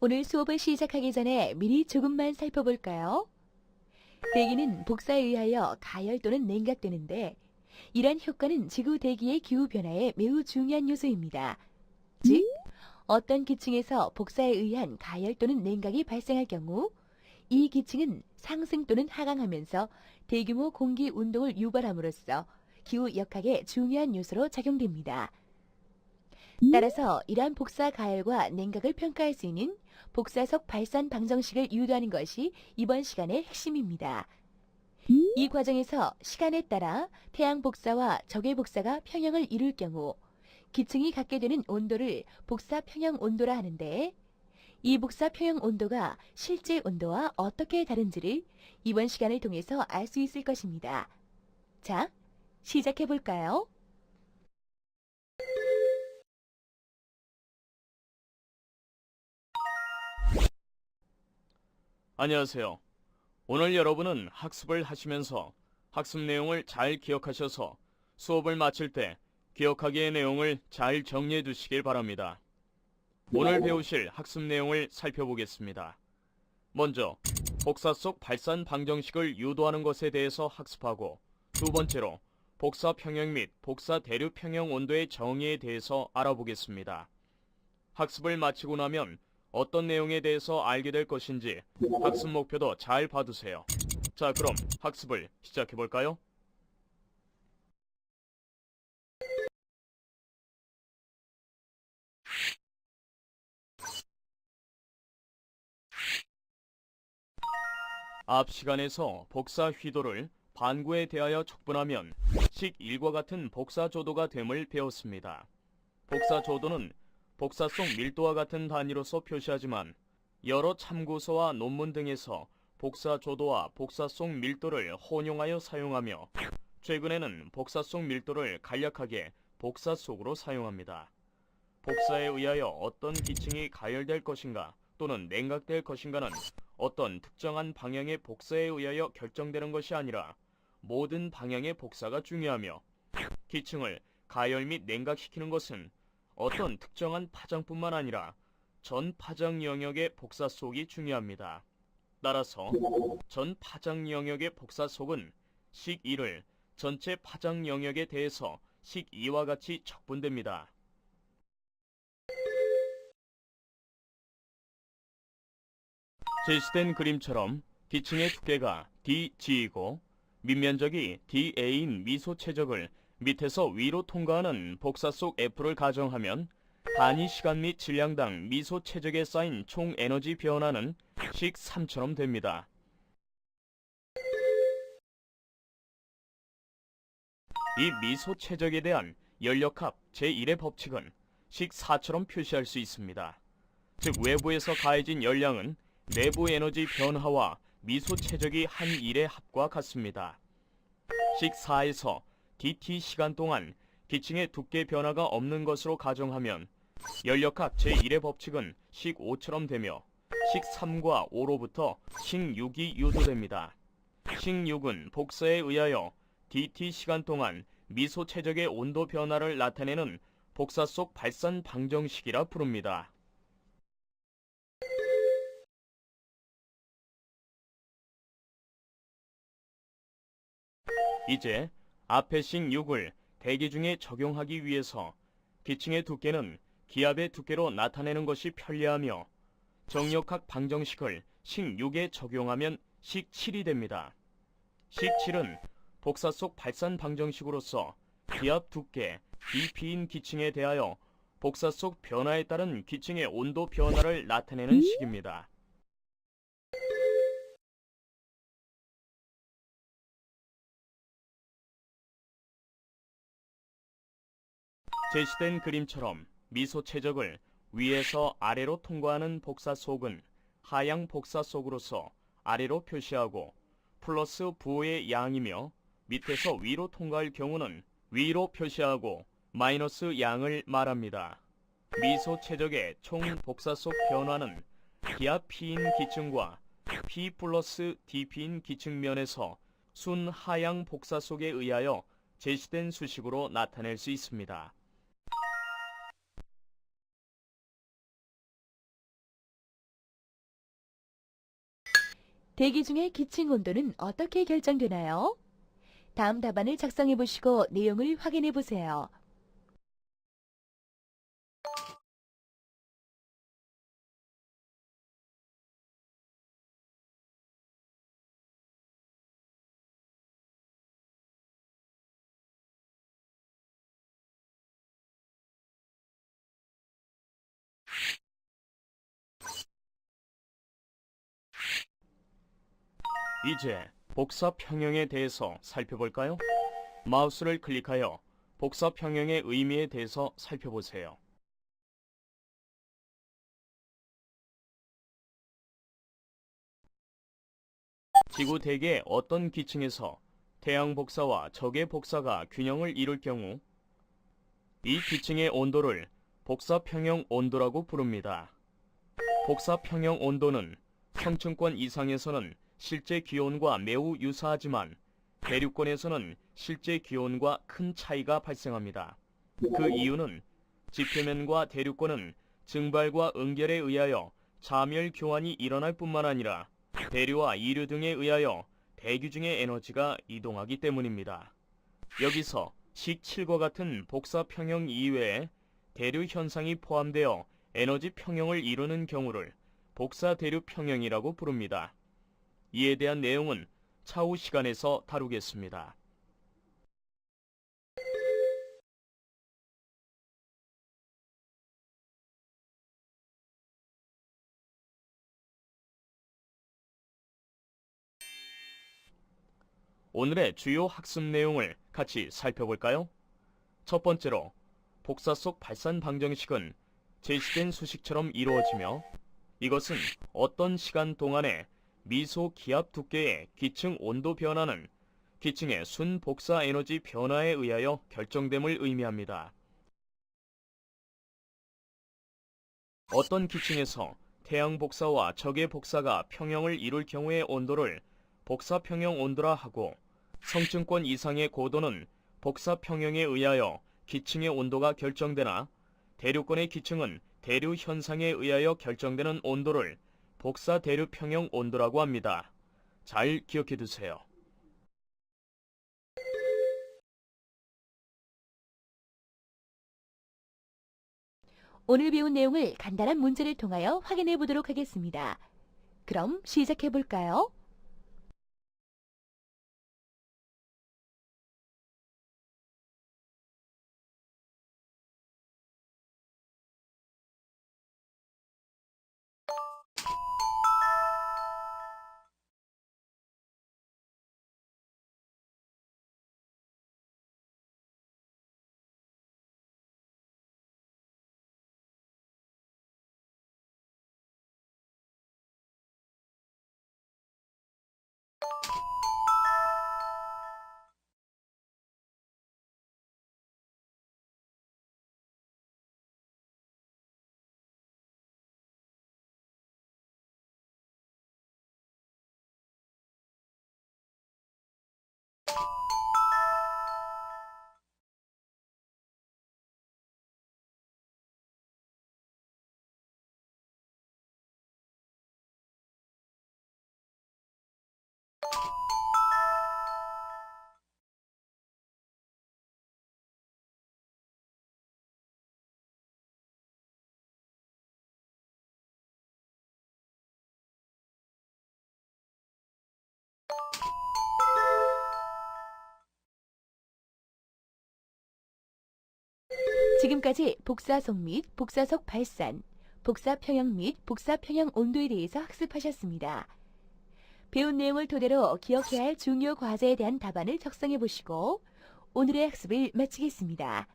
오늘 수업을 시작하기 전에 미리 조금만 살펴볼까요? 대기는 복사에 의하여 가열 또는 냉각되는데 이러한 효과는 지구 대기의 기후 변화에 매우 중요한 요소입니다. 즉, 어떤 기층에서 복사에 의한 가열 또는 냉각이 발생할 경우 이 기층은 상승 또는 하강하면서 대규모 공기 운동을 유발함으로써 기후 역학의 중요한 요소로 작용됩니다. 따라서 이러한 복사 가열과 냉각을 평가할 수 있는 복사속 발산 방정식을 유도하는 것이 이번 시간의 핵심입니다. 이 과정에서 시간에 따라 태양 복사와 적외 복사가 평형을 이룰 경우 기층이 갖게 되는 온도를 복사 평형 온도라 하는데, 이 복사 평형 온도가 실제 온도와 어떻게 다른지를 이번 시간을 통해서 알 수 있을 것입니다. 자, 시작해 볼까요? 안녕하세요. 오늘 여러분은 학습을 하시면서 학습 내용을 잘 기억하셔서 수업을 마칠 때 기억하기의 내용을 잘 정리해 두시길 바랍니다. 오늘 배우실 학습 내용을 살펴보겠습니다. 먼저 복사속 발산 방정식을 유도하는 것에 대해서 학습하고, 두 번째로 복사 평형 및 복사 대류 평형 온도의 정의에 대해서 알아보겠습니다. 학습을 마치고 나면 어떤 내용에 대해서 알게 될 것인지 학습 목표도 잘 봐두세요. 자, 그럼 학습을 시작해 볼까요? 앞 시간에서 복사 휘도를 반구에 대하여 촉분하면 식 1과 같은 복사 조도가 됨을 배웠습니다. 복사 조도는 복사속 밀도와 같은 단위로서 표시하지만 여러 참고서와 논문 등에서 복사 조도와 복사속 밀도를 혼용하여 사용하며, 최근에는 복사속 밀도를 간략하게 복사속으로 사용합니다. 복사에 의하여 어떤 기층이 가열될 것인가 또는 냉각될 것인가는 어떤 특정한 방향의 복사에 의하여 결정되는 것이 아니라 모든 방향의 복사가 중요하며, 기층을 가열 및 냉각시키는 것은 어떤 특정한 파장뿐만 아니라 전 파장 영역의 복사 속이 중요합니다. 따라서 전 파장 영역의 복사 속은 식 1을 전체 파장 영역에 대해서 식 2와 같이 척분됩니다. 제시된 그림처럼 기층의 두께가 DG이고 밑면적이 DA인 미소 최적을 밑에서 위로 통과하는 복사 속 F를 가정하면 단위 시간 및 질량당 미소 최적에 쌓인 총 에너지 변화는 식 3처럼 됩니다. 이 미소 최적에 대한 연력합 제1의 법칙은 식 4처럼 표시할 수 있습니다. 즉, 외부에서 가해진 열량은 내부 에너지 변화와 미소 최적이 한 일의 합과 같습니다. 식 4에서 dt 시간 동안 기층의 두께 변화가 없는 것으로 가정하면 연력합 제1의 법칙은 식 5처럼 되며, 식 3과 5로부터 식 6이 유도됩니다. 식 6은 복사에 의하여 dt 시간 동안 미소 최적의 온도 변화를 나타내는 복사 속 발산 방정식이라 부릅니다. 이제 앞의 식 6을 대기 중에 적용하기 위해서 기층의 두께는 기압의 두께로 나타내는 것이 편리하며, 정력학 방정식을 식 6에 적용하면 식 7이 됩니다. 식 7은 복사 속 발산 방정식으로서 기압 두께 dp인 기층에 대하여 복사 속 변화에 따른 기층의 온도 변화를 나타내는 식입니다. 제시된 그림처럼 미소 최적을 위에서 아래로 통과하는 복사 속은 하향 복사 속으로서 아래로 표시하고 플러스 부호의 양이며, 밑에서 위로 통과할 경우는 위로 표시하고 마이너스 양을 말합니다. 미소 최적의 총 복사 속 변화는 기압 P인 기층과 P 플러스 DP인 기층면에서 순 하향 복사 속에 의하여 제시된 수식으로 나타낼 수 있습니다. 대기 중의 기층 온도는 어떻게 결정되나요? 다음 답안을 작성해 보시고 내용을 확인해 보세요. 이제 복사 평형에 대해서 살펴볼까요? 마우스를 클릭하여 복사 평형의 의미에 대해서 살펴보세요. 지구 대기의 어떤 기층에서 태양 복사와 적의 복사가 균형을 이룰 경우 이 기층의 온도를 복사 평형 온도라고 부릅니다. 복사 평형 온도는 평층권 이상에서는 실제 기온과 매우 유사하지만 대륙권에서는 실제 기온과 큰 차이가 발생합니다. 그 이유는 지표면과 대륙권은 증발과 응결에 의하여 자멸 교환이 일어날 뿐만 아니라 대류와 이류 등에 의하여 대기 중의 에너지가 이동하기 때문입니다. 여기서 식 7과 같은 복사 평형 이외에 대류 현상이 포함되어 에너지 평형을 이루는 경우를 복사 대류 평형이라고 부릅니다. 이에 대한 내용은 차후 시간에서 다루겠습니다. 오늘의 주요 학습 내용을 같이 살펴볼까요? 첫 번째로 복사 속 발산 방정식은 제시된 수식처럼 이루어지며 이것은 어떤 시간 동안에 미소 기압 두께의 기층 온도 변화는 기층의 순 복사 에너지 변화에 의하여 결정됨을 의미합니다. 어떤 기층에서 태양 복사와 적의 복사가 평형을 이룰 경우의 온도를 복사 평형 온도라 하고 성층권 이상의 고도는 복사 평형에 의하여 기층의 온도가 결정되나 대류권의 기층은 대류 현상에 의하여 결정되는 온도를 복사 대류 평형 온도라고 합니다. 잘 기억해 두세요. 오늘 배운 내용을 간단한 문제를 통하여 확인해 보도록 하겠습니다. 그럼 시작해 볼까요? 지금까지 복사속 및 복사속 발산, 복사평형 및 복사평형 온도에 대해서 학습하셨습니다. 배운 내용을 토대로 기억해야 할 중요 과제에 대한 답안을 작성해 보시고 오늘의 학습을 마치겠습니다.